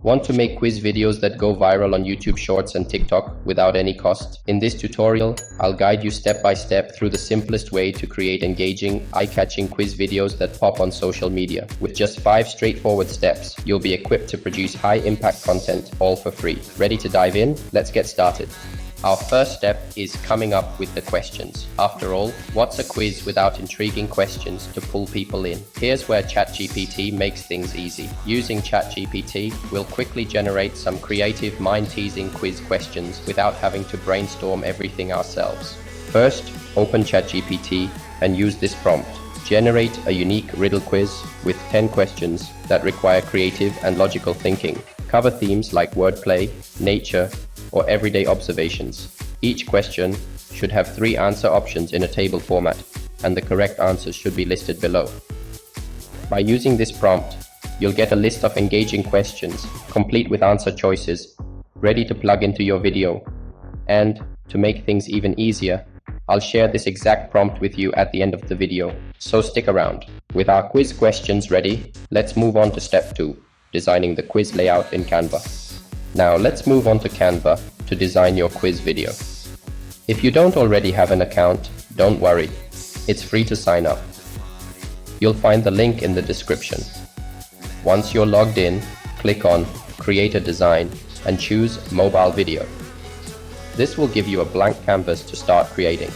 Want to make quiz videos that go viral on YouTube Shorts and TikTok without any cost? In this tutorial, I'll guide you step by step through the simplest way to create engaging, eye-catching quiz videos that pop on social media. With just 5 straightforward steps, you'll be equipped to produce high-impact content, all for free. Ready to dive in? Let's get started. Our first step is coming up with the questions. After all, what's a quiz without intriguing questions to pull people in? Here's where ChatGPT makes things easy. Using ChatGPT, we'll quickly generate some creative, mind-teasing quiz questions without having to brainstorm everything ourselves. First, open ChatGPT and use this prompt. Generate a unique riddle quiz with 10 questions that require creative and logical thinking. Cover themes like wordplay, nature, or everyday observations. Each question should have 3 answer options in a table format, and the correct answers should be listed below. By using this prompt, you'll get a list of engaging questions, complete with answer choices, ready to plug into your video. And to make things even easier, I'll share this exact prompt with you at the end of the video, so stick around. With our quiz questions ready, let's move on to step 2, designing the quiz layout in Canva. Now let's move on to Canva to design your quiz video. If you don't already have an account, don't worry, it's free to sign up. You'll find the link in the description. Once you're logged in, click on Create a Design and choose Mobile Video. This will give you a blank canvas to start creating.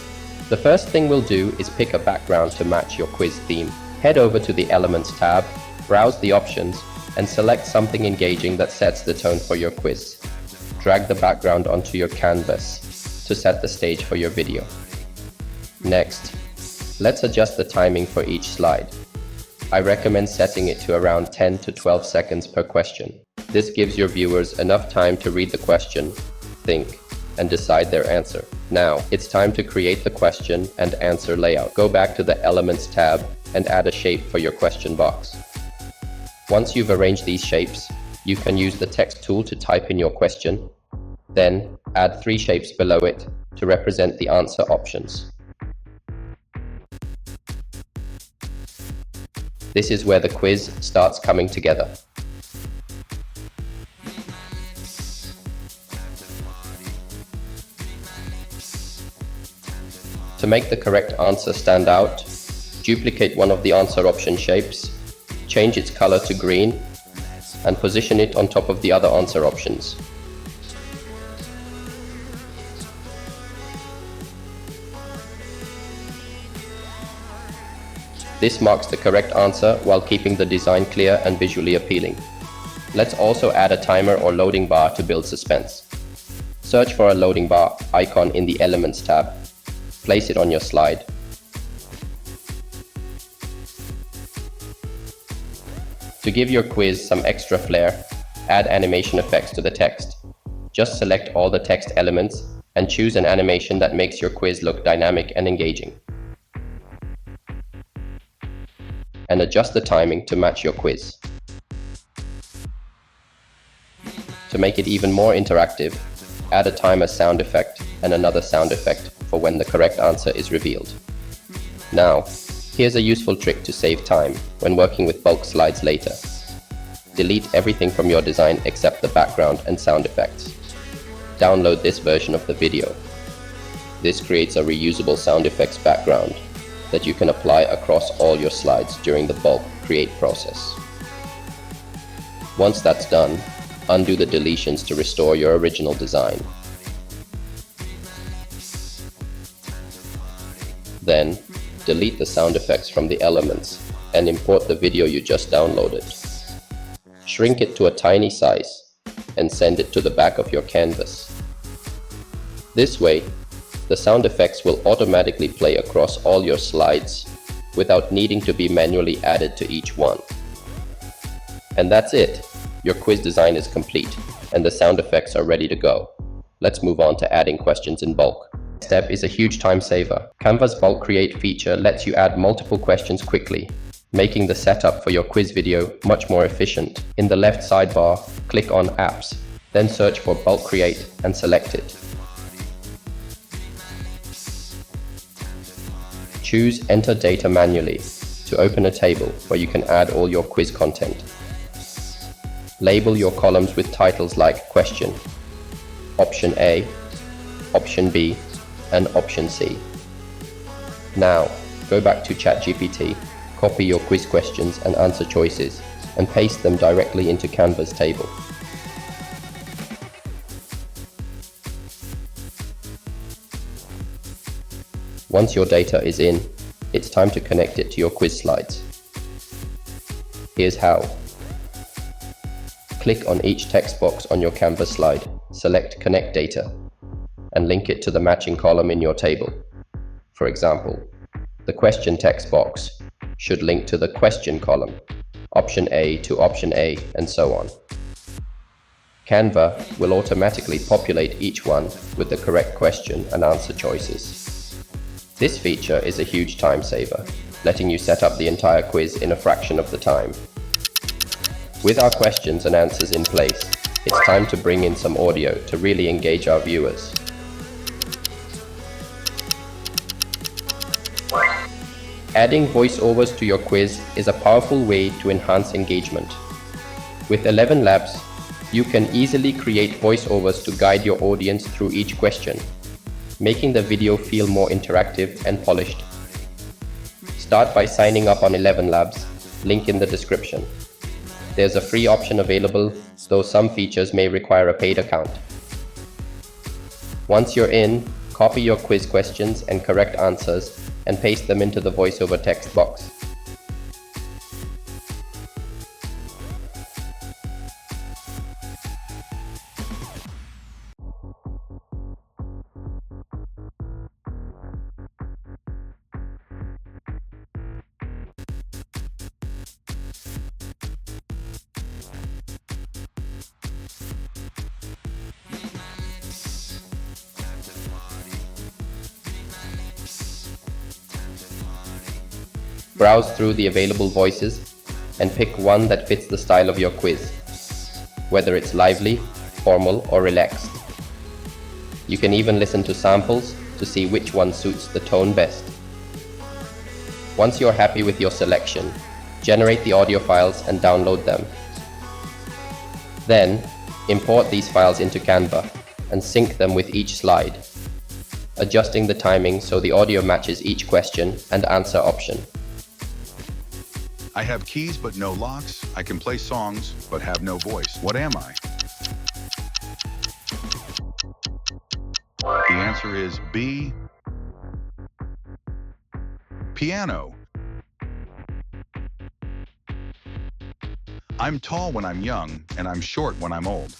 The first thing we'll do is pick a background to match your quiz theme. Head over to the Elements tab, browse the options, and select something engaging that sets the tone for your quiz. Drag the background onto your canvas to set the stage for your video. Next, let's adjust the timing for each slide. I recommend setting it to around 10 to 12 seconds per question. This gives your viewers enough time to read the question, think, and decide their answer. Now, it's time to create the question and answer layout. Go back to the Elements tab and add a shape for your question box. Once you've arranged these shapes, you can use the text tool to type in your question. Then, add 3 shapes below it to represent the answer options. This is where the quiz starts coming together. To make the correct answer stand out, duplicate one of the answer option shapes, change its color to green, and position it on top of the other answer options. This marks the correct answer while keeping the design clear and visually appealing. Let's also add a timer or loading bar to build suspense. Search for a loading bar icon in the Elements tab. Place it on your slide. To give your quiz some extra flair, add animation effects to the text. Just select all the text elements and choose an animation that makes your quiz look dynamic and engaging. And adjust the timing to match your quiz. To make it even more interactive, add a timer sound effect and another sound effect for when the correct answer is revealed. Now, here's a useful trick to save time when working with bulk slides later. Delete everything from your design except the background and sound effects. Download this version of the video. This creates a reusable sound effects background that you can apply across all your slides during the bulk create process. Once that's done, undo the deletions to restore your original design. Then, delete the sound effects from the elements and import the video you just downloaded. Shrink it to a tiny size and send it to the back of your canvas. This way, the sound effects will automatically play across all your slides without needing to be manually added to each one. And that's it! Your quiz design is complete and the sound effects are ready to go. Let's move on to adding questions in bulk. This step is a huge time saver. Canva's bulk create feature lets you add multiple questions quickly, making the setup for your quiz video much more efficient. In the left sidebar, click on Apps, then search for Bulk Create and select it. Choose Enter Data Manually to open a table where you can add all your quiz content. Label your columns with titles like question, option A, option B, and option C. Now, go back to ChatGPT, copy your quiz questions and answer choices, and paste them directly into Canva's table. Once your data is in, it's time to connect it to your quiz slides. Here's how. Click on each text box on your Canva slide, select Connect Data, and link it to the matching column in your table. For example, the question text box should link to the question column, option A to option A, and so on. Canva will automatically populate each one with the correct question and answer choices. This feature is a huge time saver, letting you set up the entire quiz in a fraction of the time. With our questions and answers in place, it's time to bring in some audio to really engage our viewers. Adding voiceovers to your quiz is a powerful way to enhance engagement. With ElevenLabs, you can easily create voiceovers to guide your audience through each question, making the video feel more interactive and polished. Start by signing up on ElevenLabs, link in the description. There's a free option available, though some features may require a paid account. Once you're in, copy your quiz questions and correct answers and paste them into the voiceover text box. Browse through the available voices and pick one that fits the style of your quiz, whether it's lively, formal, or relaxed. You can even listen to samples to see which one suits the tone best. Once you're happy with your selection, generate the audio files and download them. Then, import these files into Canva and sync them with each slide, adjusting the timing so the audio matches each question and answer option. I have keys but no locks. I can play songs but have no voice. What am I? The answer is B. Piano. I'm tall when I'm young and I'm short when I'm old.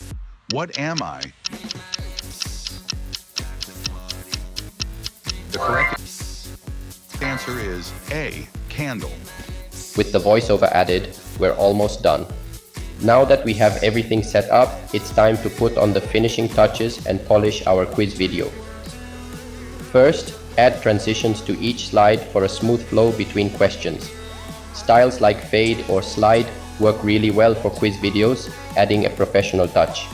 What am I? The correct answer is A. Candle. With the voiceover added, we're almost done. Now that we have everything set up, it's time to put on the finishing touches and polish our quiz video. First, add transitions to each slide for a smooth flow between questions. Styles like fade or slide work really well for quiz videos, adding a professional touch.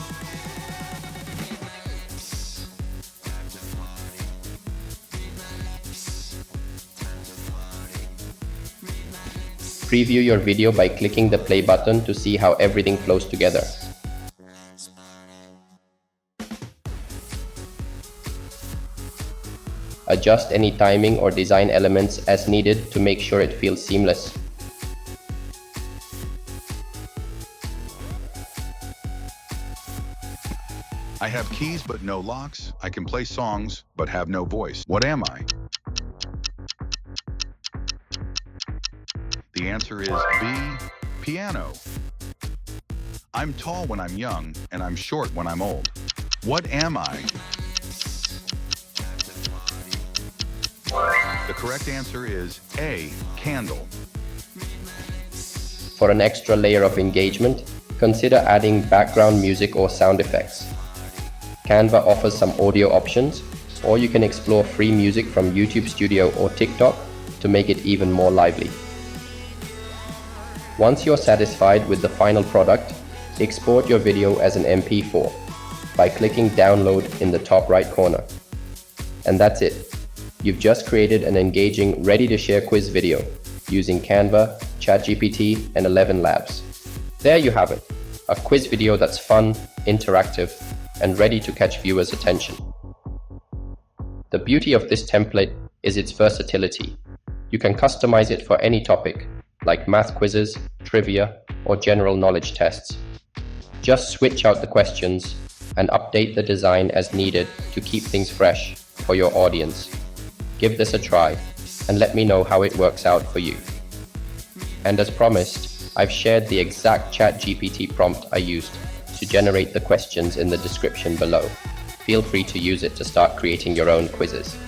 Preview your video by clicking the play button to see how everything flows together. Adjust any timing or design elements as needed to make sure it feels seamless. I have keys but no locks. I can play songs but have no voice. What am I? The answer is B. Piano. I'm tall when I'm young and I'm short when I'm old. What am I? The correct answer is A. Candle. For an extra layer of engagement, consider adding background music or sound effects. Canva offers some audio options, or you can explore free music from YouTube Studio or TikTok to make it even more lively. Once you're satisfied with the final product, export your video as an MP4 by clicking Download in the top right corner. And that's it. You've just created an engaging, ready-to-share quiz video using Canva, ChatGPT, and ElevenLabs. There you have it. A quiz video that's fun, interactive, and ready to catch viewers' attention. The beauty of this template is its versatility. You can customize it for any topic, like math quizzes, trivia, or general knowledge tests. Just switch out the questions and update the design as needed to keep things fresh for your audience. Give this a try and let me know how it works out for you. And as promised, I've shared the exact ChatGPT prompt I used to generate the questions in the description below. Feel free to use it to start creating your own quizzes.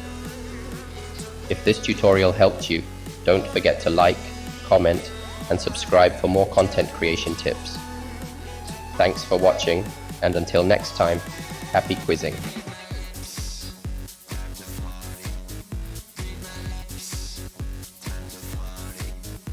If this tutorial helped you, don't forget to like, comment, and subscribe for more content creation tips. Thanks for watching, and until next time, happy quizzing.